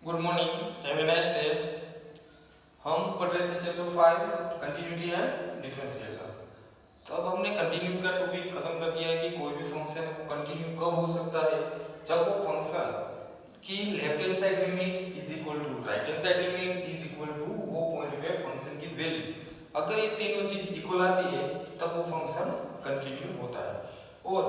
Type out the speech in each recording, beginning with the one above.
Good morning, have a nice day. हम पढ़ रहे थे चैप्टर 5 कंटिन्यूटी एंड डिफरेंशिएशन। तो अब हमने कंटिन्यू का टॉपिक खत्म कर दिया है कि कोई भी फंक्शन कंटिन्यू कब हो सकता है, जब वो फंक्शन की left hand side limit is equal to right hand side limit is equal to वो पॉइंट पे फंक्शन की वैल्यू, अगर ये तीनों चीज इक्वल आती है तब वो फंक्शन कंटिन्यू होता है। और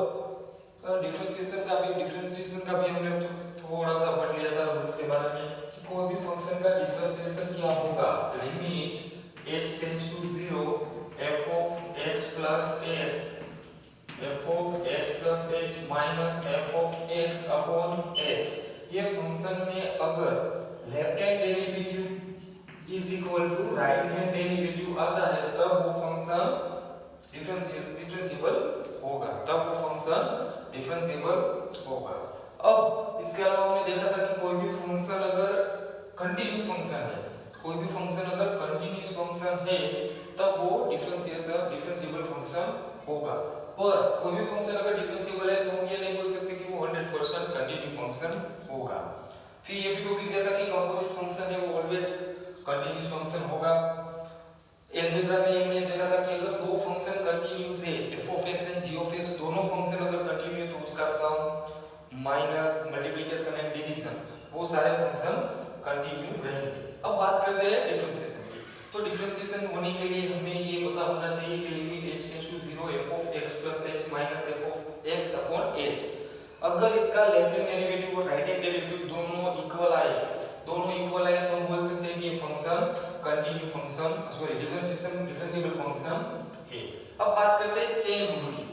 डिफरेंशिएशन का भी हमने थोड़ा सा पढ़ लिया था रूल्स के बारे में कि कोई भी फंक्शन का डिफरेंशिएशन क्या होगा, limit h tends to 0 f of x plus h minus f of x upon h। ये फंक्शन में अगर left hand derivative is equal to right hand derivative आता है तब वो फंक्शन डिफरेंशिएबल होगा, तब वो फंक्शन डिफरेंशिएबल होगा। अब इसके अलावा हमने देखा था कि कोई भी फंक्शन अगर कंटीन्यूअस फंक्शन है, कोई भी फंक्शन अगर कंटीन्यूअस फंक्शन है तब वो डिफरेंशिएबल फंक्शन होगा। पर कोई भी फंक्शन अगर डिफरेंशिएबल है तो हम ये नहीं बोल सकते कि वो 100% कंटीन्यू फंक्शन होगा। फिर ये भी टॉपिक था कि कंपोजिट फंक्शन है वो ऑलवेज कंटीन्यूअस फंक्शन होगा। अलजेब्रा में हमने देखा था कि अगर दो फंक्शन कंटीन्यूअस है, f of x and g of x दोनों फंक्शन अगर कंटीन्यू है तो उसका सम माइनस मल्टीप्लिकेशन एंड डिवीजन वो सारे फंक्शन कंटीन्यू रहेंगे। अब बात करते हैं डिफरेंशिएशन की। तो डिफरेंशिएशन होने के लिए हमें ये पता होना चाहिए कि limit h tends to 0 f of x plus h minus f of x upon h। अगर इसका लेफ्ट हैंड डेरिवेटिव और राइट हैंड डेरिवेटिव दोनों इक्वल आए तो हम बोल सकते हैं कि ये function continue function differentiable function है। अब बात करते हैं चेन रूल की।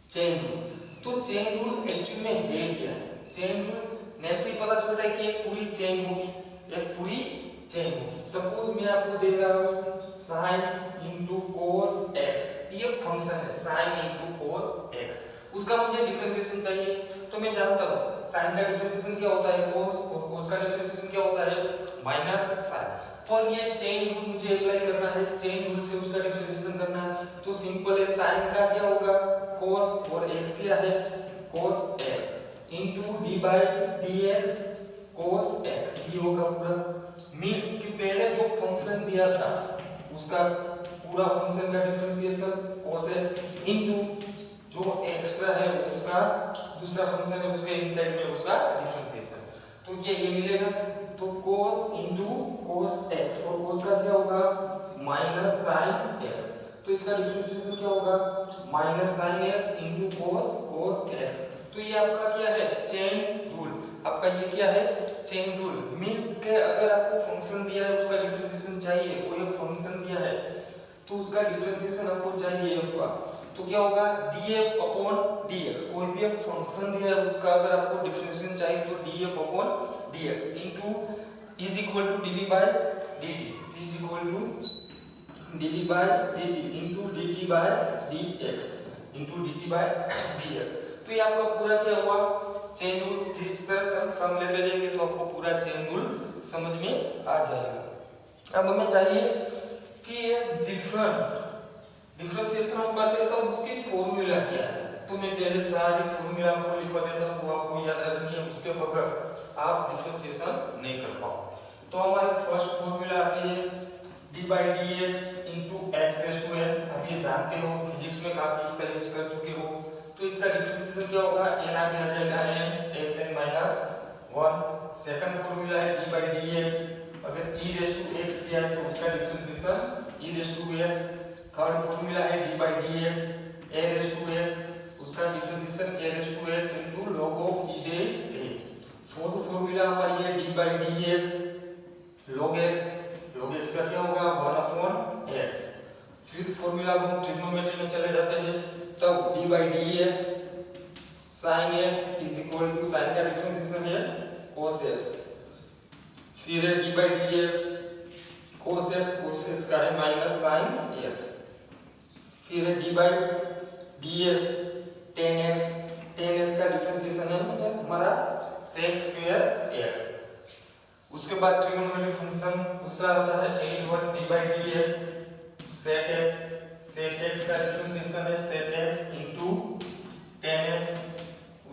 चेन रूल, तो चेन रूल एक्चुअली में है क्या? चेन रूल नेम से ही पता चलता है कि एक पूरी चेन होगी, एक पूरी चेन होगी। सपोज मैं आपको दे रहा हूं sin into cos x, ये फंक्शन है sin into cos x, उसका मुझे डिफरेंशिएशन चाहिए। तो मैं जानता हूं sin का डिफरेंशिएशन क्या होता है cos, और cos का डिफरेंशिएशन क्या होता है माइनस sin। पर ये चेन रूल मुझे अप्लाई करना है, चेन रूल से उसका डिफरेंशिएशन करना है। तो सिंपल है, sin का क्या होगा cos और x क्या है cos x into d by dx cos x, ये होगा पूरा। मींस कि पहले जो फंक्शन दिया था उसका पूरा फंक्शन का डिफरेंशिएशन cos x into जो एक्स्ट्रा है उसका दूसरा फंक्शन है उसके इनसाइड में उसका डिफरेंशिएशन। तो ये मिलेगा, तो cos into cos x और cos का क्या होगा माइनस sin x, तो इसका डिफरेंशिएशन क्या होगा minus sin x into cos x। तो ये आपका क्या है चेन रूल, आपका ये क्या है चेन रूल। मींस के अगर आपको फंक्शन दिया है उसका डिफरेंशिएशन चाहिए, कोई एक फंक्शन दिया है तो उसका डिफरेंशिएशन आपको चाहिए आपका, तो क्या होगा df अपॉन dx। कोई भी एक फंक्शन दिया है उसका अगर आपको डिफरेंशिएशन चाहिए तो df upon dx into is equal to dv by dt, is equal to dv by dt into dt by dx into dt by dx। तो ये आपका पूरा क्या हुआ चेन रूल। जिस तरह से हम सम लेते जाएंगे तो आपको पूरा चेन रूल समझ में आ जाएगा। अब हमें चाहिए कि ये डिफरेंशिएशन हम करते हैं तो उसकी फॉर्मूला क्या है। तो मैं पहले सारी फॉर्मूला आपको लिखवा देता हूं, वो आपको याद रखनी है, उसके बगैर आप डिफरेंशिएशन नहीं कर पाओगे। तो हमारी फर्स्ट फॉर्मूला आती है d by dx into x raised to n। अब ये जानते हो, फिजिक्स में काफी इसका यूज कर चुके हो। तो इसका डिफरेंशिएशन क्या होगा n आ जाएगा n xn minus 1। Second formula है d by dx, अगर e raised to x दिया है तो उसका differentiation e raised to x। Third formula है d by dx a raised to x, उसका differentiation a raised to x into log of e raised a। Fourth formula हमारी है d by dx log x, log x का क्या होगा 1 upon x। Fifth formula हम trigonometry में चले जाते हैं, तब d by dx sin x is equal to sin का डिफरेंशिएशन है cos x, फिर है d by dx cos x का है माइनस sin x, फिर है d by dx tan x का डिफरेंशिएशन है हमारा sec स्क्वायर x। उसके बाद ट्रिग्नोमेट्री फंक्शन दूसरा आता है 8 d by dx sec x का डिफरेंशिएशन है sec x into tan x।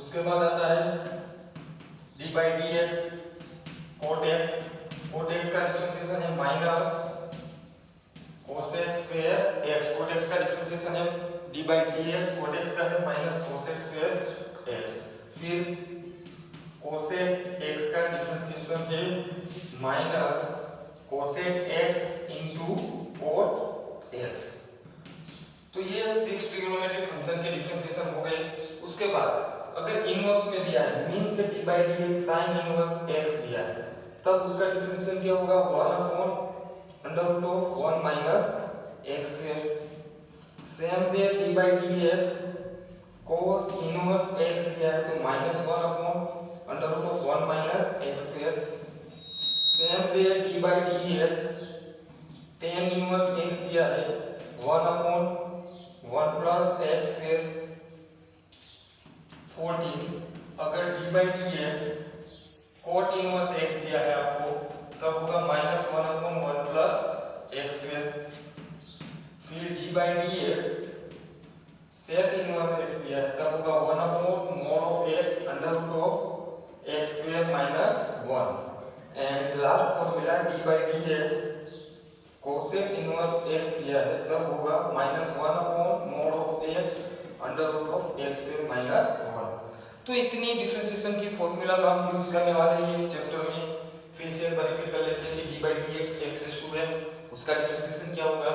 उसके बाद आता है d by dx cot dx cot x का है माइनस cosec स्क्वायर x। फिर cosec x का डिफरेंशिएशन है minus cosec x into cot x। तो ये 6 ट्रिग्नोमेट्रिक फंक्शन के डिफरेंशिएशन हो गए। उसके बाद अगर इनवर्स में दिया है मींस के d by dx sin inverse x दिया है तब उसका डिफरेंशिएशन क्या होगा 1 upon under root of 1 minus x square. Same way d by dx cos inverse x दिया है तो minus 1 upon under root of 1 minus x square. Same way d by dx tan inverse x दिया है 1 upon 1 plus x square 14। अगर d by dx cot inverse x दिया है आपको तब होगा minus 1 upon 1 plus x square. फिर d by dx sec inverse x दिया है तब होगा 1 upon mod of x under root of x square minus 1। And last formula d by dx cosec inverse x दिया है तब होगा minus 1 upon mod of x under root of x square minus 1। तो इतनी डिफरेंशिएशन की formula का हम use करने वाले हैं चैप्टर में। फिर से एक बार रिपीट कर लेते हैं कि d by dx x is to n उसका डिफरेंशिएशन क्या होगा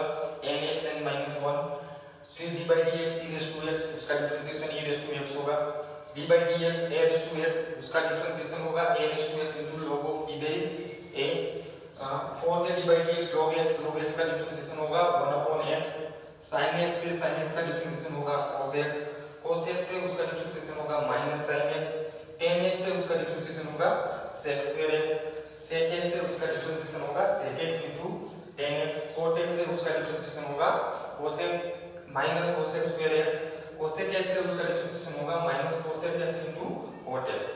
nx n minus 1। फिर d by dx e raised to x उसका differentiation e raised to x होगा। d by dx a raised to x उसका डिफरेंशिएशन होगा a raised to x into log of e base a। Fourth है d by dx log x का differentiation होगा 1 upon x। sin x से sin x का differentiation होगा cos x से उसका डिफरेंशिएशन होगा minus sin x। tan x से उसका डिफरेंशिएशन होगा sec square x। sec x से उसका डिफरेंशिएशन होगा sec x into tan x। cot x से उसका डिफरेंशिएशन होगा cosec minus cosec square x। cosec x से उसका डिफरेंशिएशन होगा minus cosec x into cot x।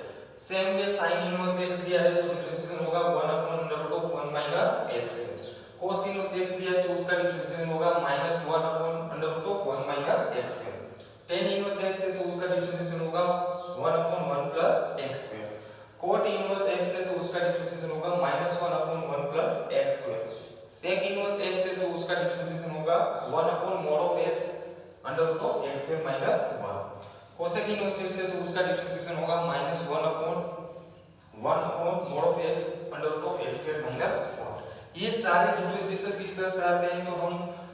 Same way sin inverse x दिया है तो डिफरेंशिएशन होगा 1 upon under root of 1 minus x square. cos inverse x दिया है तो उसका डिफरेंशिएशन होगा minus 1 upon under root of 1 minus x square. tan inverse x है तो उसका डिफरेंशिएशन होगा 1 upon 1 plus x square. cot inverse x है तो उसका डिफरेंशिएशन होगा minus 1 upon 1 plus x square. sec inverse x है तो उसका डिफरेंशिएशन होगा 1 upon mod of x under root of x square minus 1। cosec inverse x है तो उसका डिफरेंशिएशन होगा minus 1 upon mod of x under root of x square minus 1। ये सारे डिफरेंशिएशन किस तरह से आते हैं तो हम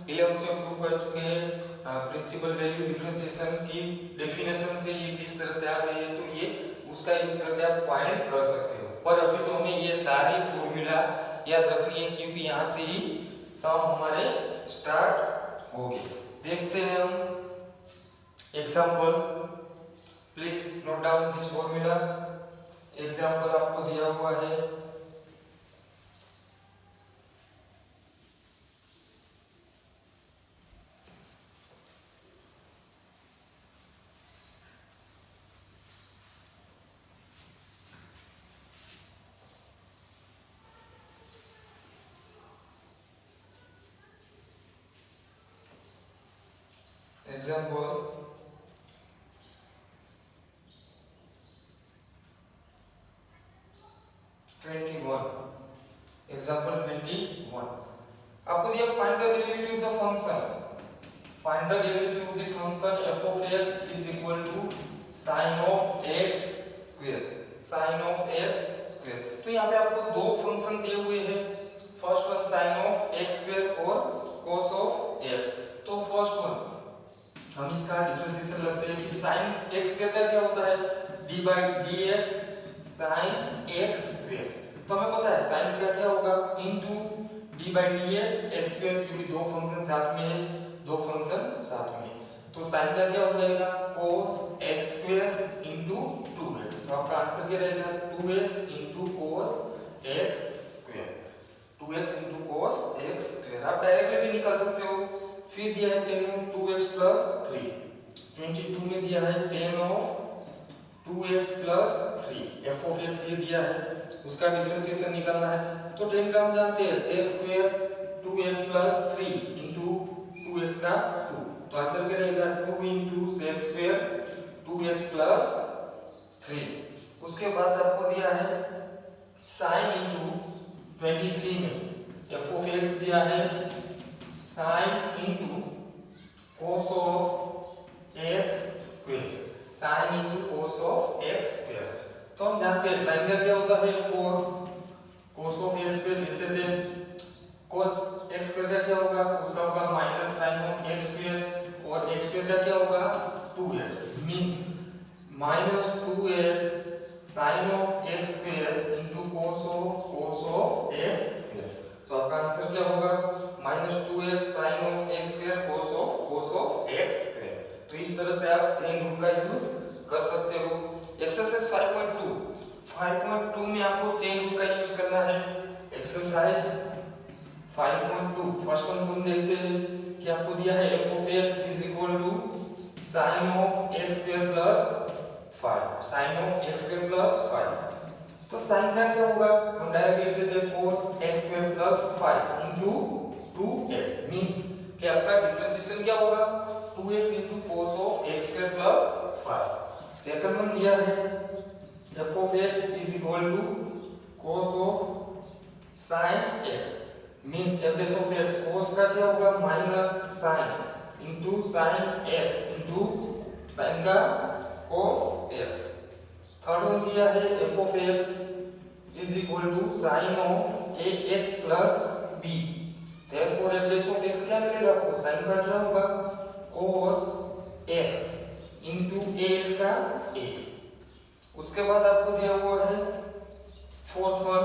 11th में प्रूव कर चुके हैं। प्रिंसिपल वैल्यू डिफरेंशिएशन की डेफिनेशन से ये किस तरह से आते हैं तो ये उसका यूज करके आप फाइंड कर सकते हो। पर अभी तो हमें ये सारी फॉर्मूला याद रखनी है क्योंकि यहाँ से ही सम हमारे स्टार्ट होंगे। देखते हैं हम example. Please note down this formula. Example आपको दिया हुआ है example 21। example 21 आपको दिया find the derivative of the function। find the derivative of the function f of x is equal to sin of x square। sin of x square तो यहाँ पे आपको दो फंक्शन दिए हुए हैं। First one sin of x square और cos of x। तो फर्स्ट वन हम इसका डिफरेंशिएशन लगते हैं कि sin x का क्या होता है d by dx sin x square। तो हमें पता है sin का क्या होगा into d by dx x square क्योंकि दो फंक्शन साथ में है तो sin का क्या हो जाएगा cos x square into 2x। तो आपका आंसर क्या रहेगा 2x into cos x square। 2x into cos x square आप डायरेक्टली भी निकाल सकते हो। फिर दिया है tan of 2x plus 3। 22 में दिया है tan of 2x plus 3। f of x ये दिया है उसका डिफरेंशिएशन निकालना है तो tan का हम जानते हैं sec square 2x plus 3 into 2x का 2। तो आंसर क्या रहेगा 2 into sec square 2x plus 3। उसके बाद आपको दिया है sin into 23 में f of x दिया है sin into cos of x square sine into cos of x square. तो हम जानते हैं साइन का क्या होता है कोस ऑफ एक्स स्क्वायर, जैसे थे कोस एक्स स्क्वायर का क्या होगा, उसका होगा minus sine of x square, और एक्स स्क्वायर का क्या होगा 2x mean minus 2x sine of x square into cos of x square. तो आपका आंसर क्या होगा minus 2x sine of x square cos of x square. तो इस तरह से आप चेन रूल का यूज कर सकते हो। एक्सरसाइज 5.2 में आपको चेन रूल का यूज करना है। एक्सरसाइज 5.2 फर्स्ट वन सम देखते हैं कि आपको दिया है f of x is equal to sin of x square plus 5 sin of x square plus 5। तो sin का क्या होगा, हम डायरेक्ट लिख देते हैं cos x square plus 5 into 2x means कि आपका डिफरेंशिएशन क्या होगा 2x into cos of x square plus 5। Second one दिया है f of x is equal to cos of sin x means f dash of x cos का क्या होगा minus sin into sin x into sin का cos x। Third one दिया है f of x is equal to sin of ax plus b। therefore f dash of x क्या मिलेगा आपको sin का क्या होगा cos x into ax का a। उसके बाद आपको दिया हुआ है फोर्थ वन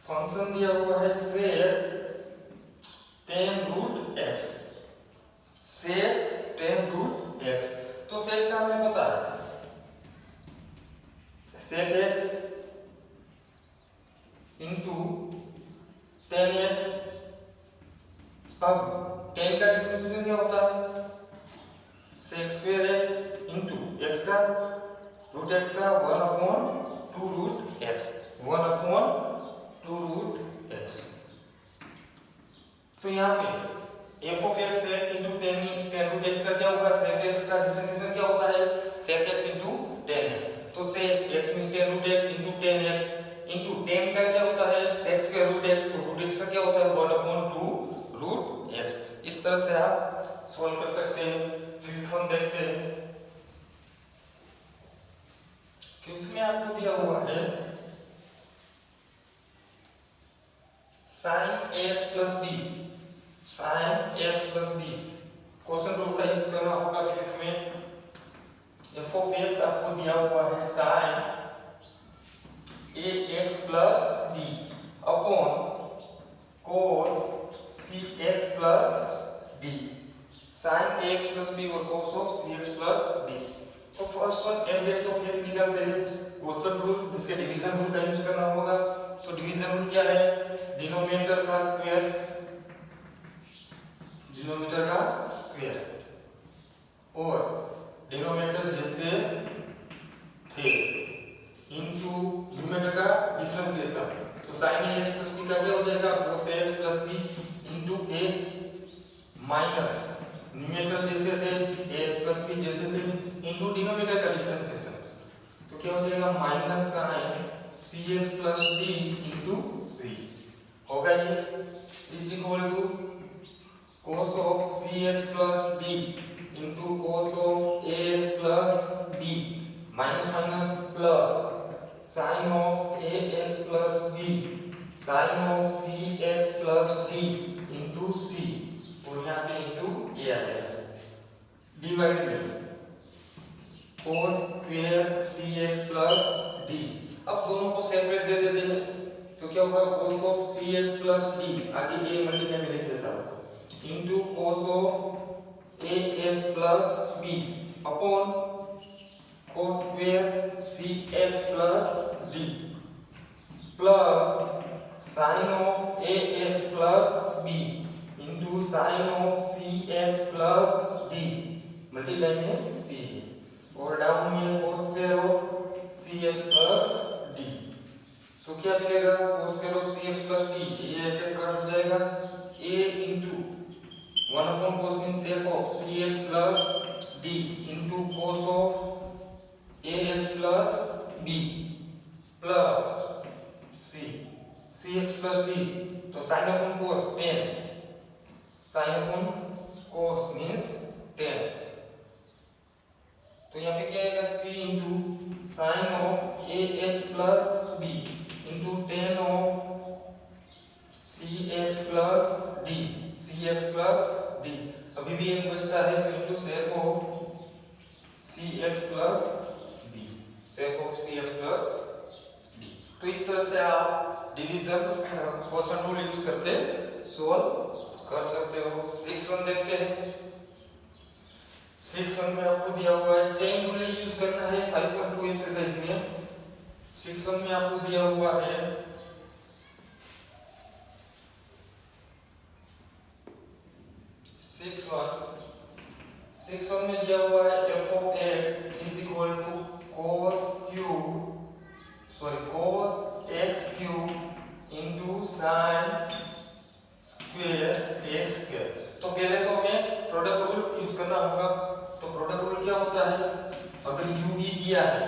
फंक्शन दिया हुआ है sec tan root x sec tan root x। तो sec का हमें पता है sec x into tan x। अब tan का डिफरेंशिएशन क्या होता है sec square x into x का root x का 1/2 root x 1/2 root x। तो यहाँ पे f of x sec into tan root x का क्या होगा sec x का डिफरेंशिएशन क्या होता है sec x into tan x। तो sec x means tan root x into tan x into tan का क्या होता है sec square root x, तो root x का क्या होता है 1/2 root x। इस तरह से आप सॉल्व कर सकते हैं। फिफ्थ वन देखते हैं। फिफ्थ में आपको दिया हुआ है sin ax plus b sin ax plus b question rule का यूज करना होगा। फिफ्थ में f of x आपको दिया हुआ है sin ax plus b upon cos cx plus d sin ax plus b और cos of cx plus d। तो first one f dash of x निकालते हैं क्वेश्चन रूल जिसके डिवीजन रूल का यूज करना होगा। तो डिवीजन रूल क्या है डिनोमिनेटर का स्क्वायर और डिनोमिनेटर जैसे थे इनटू न्यूमरेटर का डिफरेंशिएशन। तो sin ax plus b का क्या हो जाएगा cos ax plus b into a minus numerator जैसे थे ax plus b जैसे थे इनटू डिनोमिनेटर का डिफरेंशिएशन। तो क्या हो जाएगा माइनस sin cx plus d into c होगा ये is equal to cos of cx plus d into cos of ax plus b minus minus plus sin of ax plus b sin of cx plus d into c और यहाँ पे into a आ जाएगा divide cos square cx plus d। अब दोनों को separate दे देते हैं तो क्या होगा cos of cx plus d आगे a मल्टीप्लाई में लिख देता हूँ into cos of ax plus b upon cos square cx plus d plus sin of ax plus b into sin of cx plus d multiply में c और down में cos square of cx plus d। तो क्या मिलेगा cos square of cx plus d ये एक cut हो जाएगा a into 1 upon cos means sec of cx plus d into cos of ax plus b plus c cx plus d। तो sin upon cos 10 sin upon cos means 10 तो यहाँ पे क्या आएगा c into sine of a h plus b into tan of c h plus d अभी भी एक बचता है तो into sec of c h plus d तो इस तरह से आप डिवीजन क्वेश्चन रूल यूज करके सॉल्व कर सकते हो। 6.1 देखते हैं। 6.1 में आपको दिया हुआ है चेन रूल यूज करना है 5.2 एक्सरसाइज में। 6.1 में आपको दिया हुआ है 6.1 में दिया हुआ है f of x is equal to cos x cube into sin square x square। तो पहले तो हमें प्रोडक्ट रूल यूज करना होगा। तो प्रोडक्ट रूल क्या होता है, अगर uv दिया है,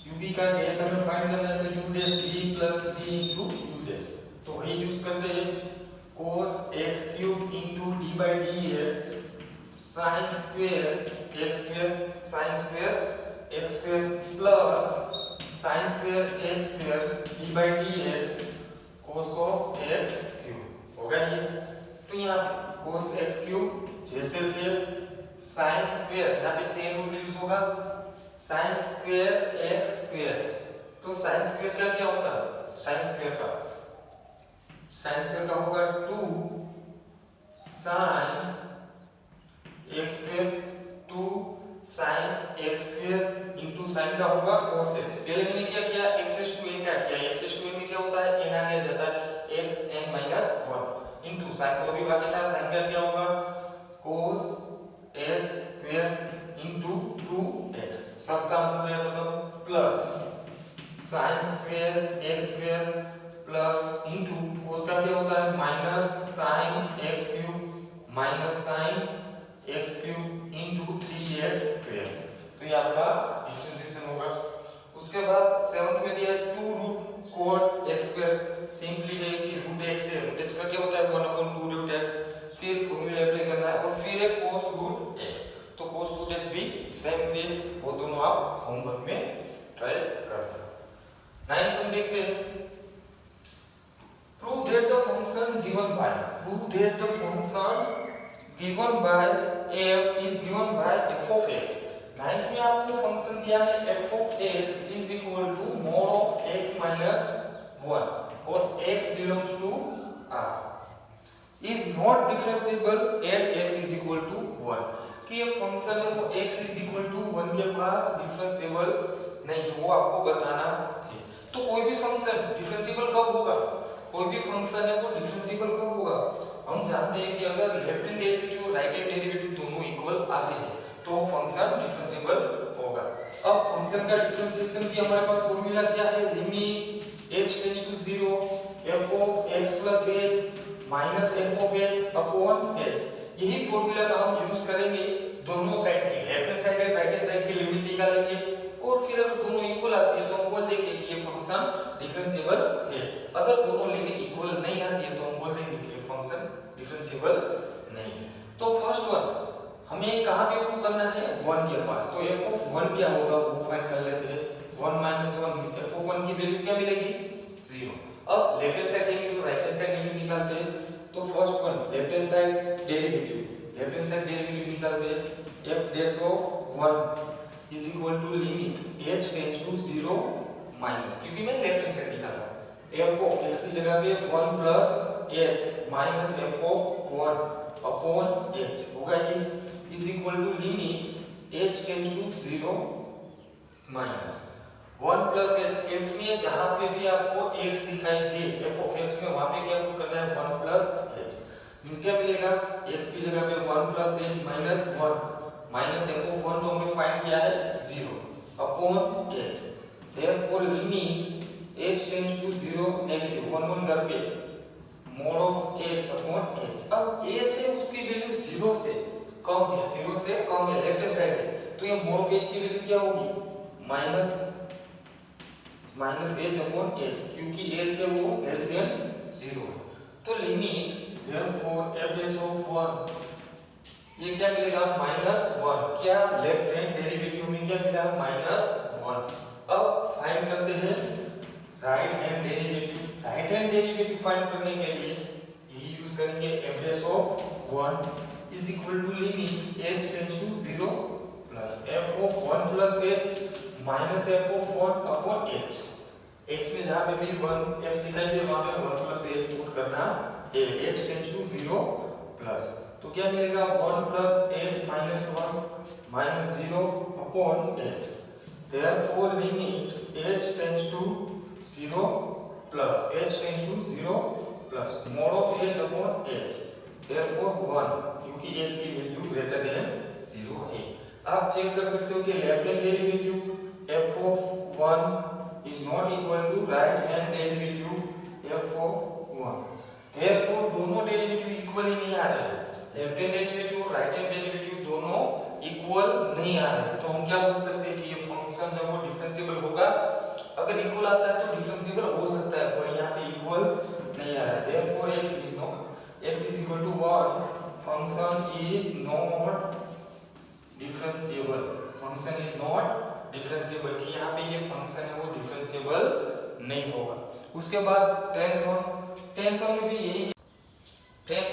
uv का डैश हमें फाइंड करना है तो u dash v plus b into u dash, तो वही यूज करते हैं cos x cube into d by dx sin square x square plus sin square x square d by dx cos of x cube होगा ये। तो यहाँ cos x cube जैसे थे sin square, यहाँ पे चेन रूल यूज होगा sin square x square। तो sin square का क्या होता है, sin square का होगा 2 sin x square 2 sin x square into sin का होगा cos x। पहले मैंने क्या किया, x raised to n का किया। x raised to n में क्या होता है, n आ गया जाता है x n minus 1 into sin, तो अभी बाकी था sin का क्या होगा cos x square into 2x, सब काम हो गया खत्म, plus sin square x square plus into cos का क्या होता है minus sin x cube into 3x square। तो ये आपका डिफरेंशिएशन होगा। उसके बाद 7th में दिया है 2 root cot x square। Simply है कि रूट x है, रूट x का क्या होता है 1/2 रूट x, फिर फॉर्मूला अप्लाई करना है और फिर है cos रूट x। तो cos रूट x भी सेम वे, वो दोनों आप होमवर्क में ट्राई करना। 9th में देखते हैं prove that the function given by f is given by f of x। 9th में आपको फंक्शन दिया है f of x is equal to mod of x minus 1 और x belongs to R is not differentiable at x is equal to 1। कि ये function है वो x is equal to 1 के पास डिफरेंशिएबल नहीं, वो आपको बताना है। तो कोई भी फंक्शन डिफरेंशिएबल कब होगा, कोई भी फंक्शन है वो डिफरेंशिएबल कब होगा, हम जानते हैं कि अगर लेफ्ट हैंड डेरिवेटिव और राइट हैंड डेरिवेटिव दोनों इक्वल आते हैं तो फंक्शन डिफरेंशिएबल होगा। अब फंक्शन का डिफरेंशिएशन भी हमारे पास फॉर्मूला क्या है, limit h tends to 0 f of x plus h minus f of x upon h। यही फॉर्मूला का हम यूज करेंगे दोनों साइड के, लेफ्ट हैंड साइड और राइट हैंड साइड की लिमिट निकालेंगे और फिर अगर दोनों इक्वल आती है तो हम बोल देंगे कि ये फंक्शन डिफरेंशिएबल है। अगर दोनों लिमिट इक्वल नहीं आती है तो हम बोल देंगे कि ये फंक्शन डिफरेंशिएबल नहीं है। तो फर्स्ट वन हमें कहां पे प्रूव करना है, 1 के पास। तो f of 1 क्या होगा वो फाइंड कर लेते हैं। 1 minus 1 मींस f of 1 की वैल्यू क्या मिलेगी 0। अब लेफ्ट हैंड साइड लिमिट और राइट हैंड साइड लिमिट निकालते हैं। तो first one left hand side derivative निकालते हैं। f dash of 1 is equal to limit h tends to 0 minus, क्योंकि मैं लेफ्ट हैंड साइड निकाल रहा हूं। f of x की जगह पे 1 plus h minus f of 1 upon h होगा ये is equal to limit h tends to 0 minus 1 plus h। f में जहां पे भी आपको x दिखाई दे f of x में वहां पे क्या करना है 1 plus h, मींस क्या मिलेगा x की जगह पे 1 plus h minus 1 minus f of 1 तो हमने फाइंड किया है 0 upon h। therefore limit h tends to 0 negative 1 घर पे mod of h upon h। अब h है उसकी वैल्यू 0 से कम है, 0 से कम है, लेफ्ट हैंड साइड है, तो ये mod of h की वैल्यू क्या होगी माइनस h upon h, क्योंकि h है वो लेस देन 0। तो limit therefore f dash of 1 ये क्या मिलेगा -1, क्या लेफ्ट हैंड डेरिवेटिव डेरिवेटिव में क्या मिला -1। अब फाइंड करते हैं right hand derivative. Right hand derivative find करने के लिए यही यूज करेंगे average of 1 is equal to limit h tends to 0 plus f of 1 plus h minus f of 1 upon h। x में जहां पे भी 1 x दिखाई दे वहां पे 1 प्लस h पुट करना है। h टेंड्स टू 0 प्लस तो क्या मिलेगा 1 plus h minus 1 minus 0 upon h। therefore limit h tends to 0 plus h tends to 0 plus mod of h upon h therefore 1 क्योंकि h की वैल्यू ग्रेटर देन 0 है। आप check कर सकते हो कि left hand derivative f of 1 is not equal to right hand derivative f of 1। therefore दोनों derivative equal ही नहीं आ रहे। लेफ्ट हैंड डेरिवेटिव और राइट हैंड डेरिवेटिव दोनों इक्वल नहीं आ रहे, तो हम क्या बोल सकते हैं कि ये फंक्शन है वो डिफरेंशिएबल होगा। अगर इक्वल आता है तो डिफरेंशिएबल हो सकता है, पर यहाँ पे इक्वल नहीं आ रहा है। therefore x is equal to 1 function is not differentiable। function is not differentiable कि यहाँ पे ये फंक्शन है वो डिफरेंशिएबल नहीं होगा। उसके बाद टेंथ वन में भी यही टेंथ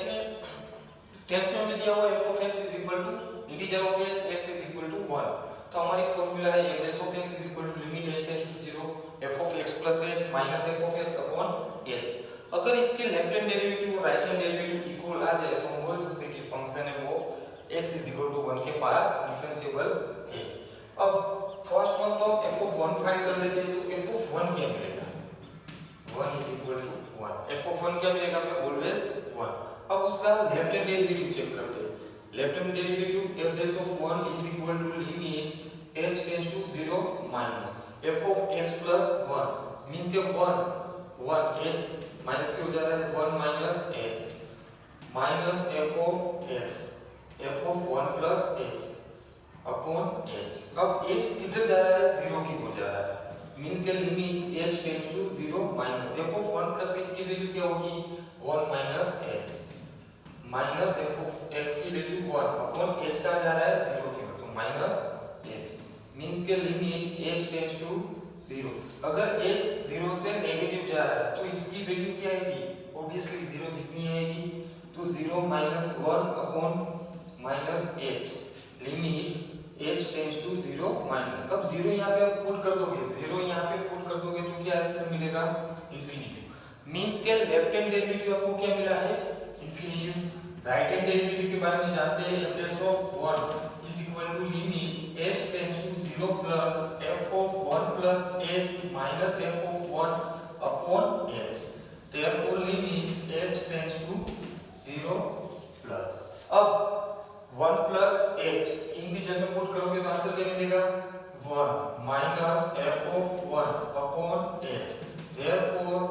में दिया हुआ f of x is equal to integer of x is equal to 1। तो हमारी फॉर्मूला है f of x is equal to limit h tends to 0 f of x plus h minus f of x upon h। अगर इसके left hand derivative और right hand derivative equal आ जाए तो हम बोल सकते हैं कि फंक्शन है वो x is equal to 1 के पास डिफरेंशिएबल है। अब फर्स्ट वन तो f of 1 फाइंड कर लेते हैं, तो f of 1 क्या मिलेगा 1 is equal to 1। f of 1 क्या मिलेगा हमें ऑलवेज 1। अब उसका लेफ्ट हैंड डेरिवेटिव चेक करते हैं। Left hand derivative f dash of 1 is equal to limit h tends to 0 minus f of x plus 1 means के 1 h माइनस के हो जा रहा है 1 minus h minus f of x f of 1 plus h upon h। अब h किधर जा रहा है 0 की हो जा रहा है, मींस के limit h tends to 0 minus f of 1 plus h की वैल्यू क्या होगी 1 minus h minus f of x की वैल्यू 1 अपॉन h का जा रहा है 0 की तो माइनस h मींस के लिमिट h टेंड्स टू 0। अगर h 0 से नेगेटिव जा रहा है तो इसकी वैल्यू क्या आएगी ऑब्वियसली 0 जितनी आएगी, तो 0 minus 1 upon minus h limit h tends to 0 minus. अब 0 यहाँ पे आप पुट कर दोगे, 0 यहाँ पे पुट कर दोगे तो क्या आंसर मिलेगा इंफिनिटी। मींस के लेफ्ट हैंड डेरिवेटिव आपको क्या मिला है इंफिनिटी। राइट हैंड डेरिवेटिव के बारे में जानते हैं f dash of 1 is equal to limit h tends to 0 plus f of 1 plus h minus f of 1 upon h therefore limit h tends to 0 plus। अब 1 plus h इंटीजर में put करोगे तो answer क्या मिलेगा 1 minus f of 1 upon h therefore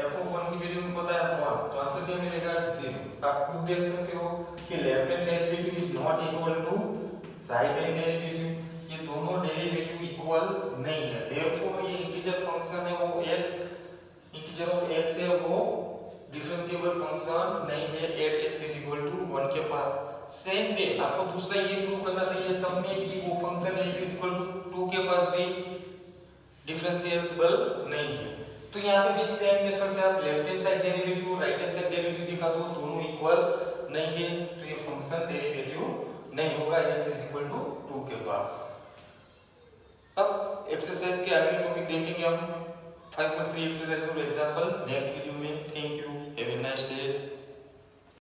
f of 1 की value पता है 1 तो आंसर क्या मिलेगा 0। आप खुद देख सकते हो कि left hand derivative is not equal to right hand derivative, ये दोनों डेरिवेटिव इक्वल नहीं है। देयरफॉर ये इंटीजर फंक्शन है वो x इंटीजर ऑफ x है वो डिफरेंशिएबल फंक्शन नहीं है at x is equal to 1 के पास। सेम वे आपको दूसरा ये प्रूव करना चाहिए सब में कि वो function x is equal to 2 के पास भी डिफरेंशिएबल नहीं है। तो यहाँ पे भी सेम मेथड से आप लेफ्ट हैंड साइड डेरिवेटिव और राइट हैंड साइड डेरिवेटिव दिखा दो, दोनों इक्वल नहीं है तो ये फंक्शन डेरिवेटिव नहीं होगा x इज इक्वल टू 2 के पास। अब एक्सरसाइज के अगले टॉपिक देखेंगे हम 5.3 exercise for example next video में। Thank you, have a nice day.